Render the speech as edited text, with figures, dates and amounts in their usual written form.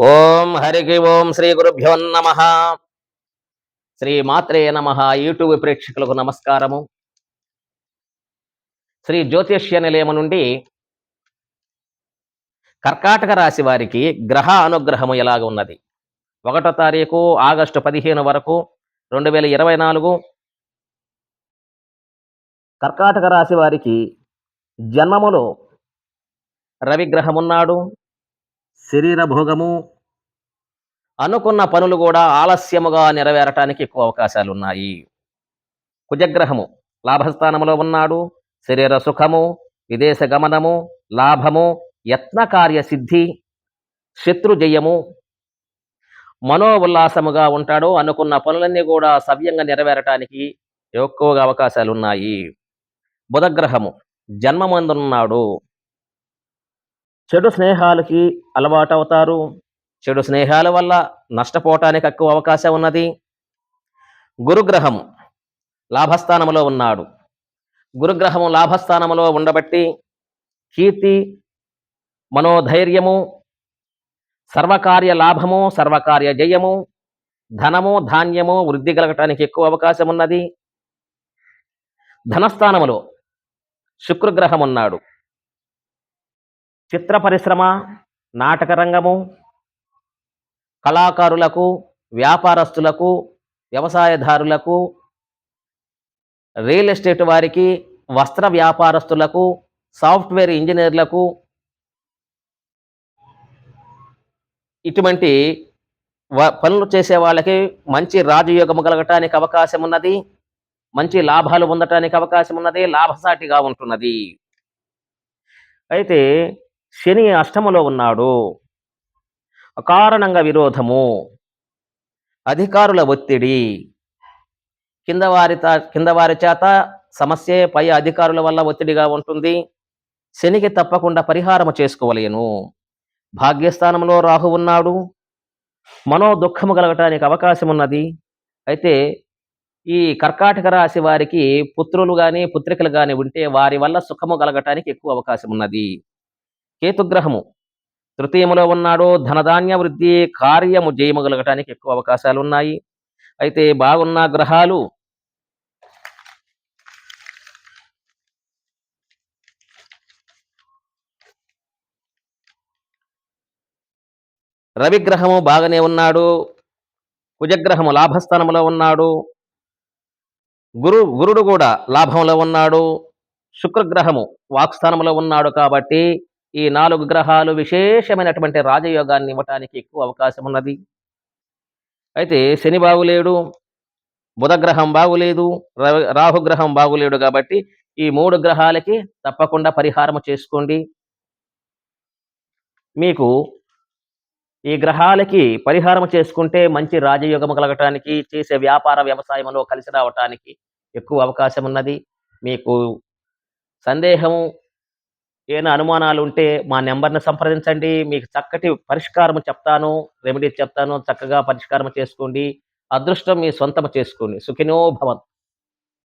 ఓం హరికి ఓం శ్రీ గురుభ్యో నమ. శ్రీ మాత్రే నమ. యూట్యూబ్ ప్రేక్షకులకు నమస్కారము. శ్రీ జ్యోతిష్య నిలయము నుండి కర్కాటక రాశి వారికి గ్రహ అనుగ్రహము ఎలాగ ఉన్నది, 1వ తారీఖు ఆగస్టు 15 వరకు 2024. కర్కాటక రాశి వారికి జన్మములో రవిగ్రహమున్నాడు. శరీర భోగము, అనుకున్న పనులు కూడా ఆలస్యముగా నెరవేరటానికి ఎక్కువ అవకాశాలు ఉన్నాయి. కుజగ్రహము లాభస్థానములో ఉన్నాడు. శరీర సుఖము, విదేశ గమనము, లాభము, యత్న కార్య సిద్ధి, శత్రు జయము, మనో ఉల్లాసముగా ఉంటాడు. అనుకున్న పనులన్నీ కూడా సవ్యంగా నెరవేరటానికి ఎక్కువగా అవకాశాలు ఉన్నాయి. బుధగ్రహము జన్మమందున్నాడు. చెడు స్నేహాలకి అలవాటవుతారు. చెడు స్నేహాల వల్ల నష్టపోవటానికి ఎక్కువ అవకాశం ఉన్నది. గురుగ్రహం లాభస్థానములో ఉన్నాడు. గురుగ్రహము లాభస్థానములో ఉండబట్టి కీర్తి, మనోధైర్యము, సర్వకార్య లాభము, సర్వకార్య జయము, ధనము, ధాన్యము వృద్ధి కలగటానికి ఎక్కువ అవకాశం ఉన్నది. ధనస్థానములో శుక్రగ్రహం ఉన్నాడు. చిత్ర పరిశ్రమ, నాటక రంగము, కళాకారులకు, వ్యాపారస్తులకు, వ్యవసాయదారులకు, రియల్ ఎస్టేట్ వారికి, వస్త్ర వ్యాపారస్తులకు, సాఫ్ట్వేర్ ఇంజనీర్లకు, ఇటువంటి పనులు చేసే వాళ్ళకి మంచి రాజయోగము కలగటానికి అవకాశం ఉన్నది. మంచి లాభాలు పొందటానికి అవకాశం ఉన్నది. లాభసాటిగా ఉంటున్నది. అయితే శని అష్టములో ఉన్నాడు. అకారణంగా విరోధము, అధికారుల ఒత్తిడి, కింద వారి చేత సమస్య, పై అధికారుల వల్ల ఒత్తిడిగా ఉంటుంది. శనికి తప్పకుండా పరిహారము చేసుకోవలేను. భాగ్యస్థానంలో రాహు ఉన్నాడు. మనో దుఃఖము కలగటానికి అవకాశం ఉన్నది. అయితే ఈ కర్కాటక రాశి వారికి పుత్రులు కానీ పుత్రికలు కానీ ఉంటే వారి వల్ల సుఖము కలగటానికి ఎక్కువ అవకాశం ఉన్నది. కేతుగ్రహము తృతీయములో ఉన్నాడు. ధనధాన్య వృద్ధి, కార్యము జయము కలగటానికి ఎక్కువ అవకాశాలు ఉన్నాయి. అయితే బాగున్న గ్రహాలు రవిగ్రహము బాగానే ఉన్నాడు. కుజగ్రహము లాభస్థానంలో ఉన్నాడు. గురుడు కూడా లాభంలో ఉన్నాడు. శుక్రగ్రహము వాక్స్థానంలో ఉన్నాడు. కాబట్టి ఈ 4 గ్రహాలు విశేషమైనటువంటి రాజయోగాన్ని ఇవ్వటానికి ఎక్కువ అవకాశం ఉన్నది. అయితే శని బాగులేడు, బుధగ్రహం బాగులేదు, రాహుగ్రహం బాగులేడు. కాబట్టి ఈ 3 గ్రహాలకి తప్పకుండా పరిహారం చేసుకోండి. మీకు ఈ గ్రహాలకి పరిహారం చేసుకుంటే మంచి రాజయోగము కలగటానికి, చేసే వ్యాపార వ్యవసాయంలో కలిసి రావటానికి ఎక్కువ అవకాశం ఉన్నది. మీకు సందేహము, ఏమైనా అనుమానాలు ఉంటే మా నెంబర్ని సంప్రదించండి. మీకు చక్కటి పరిష్కారం చెప్తాను, రెమెడీ చెప్తాను. చక్కగా పరిష్కారం చేసుకోండి. అదృష్టం మీ సొంతం చేసుకోండి. సుఖినో భవంతు.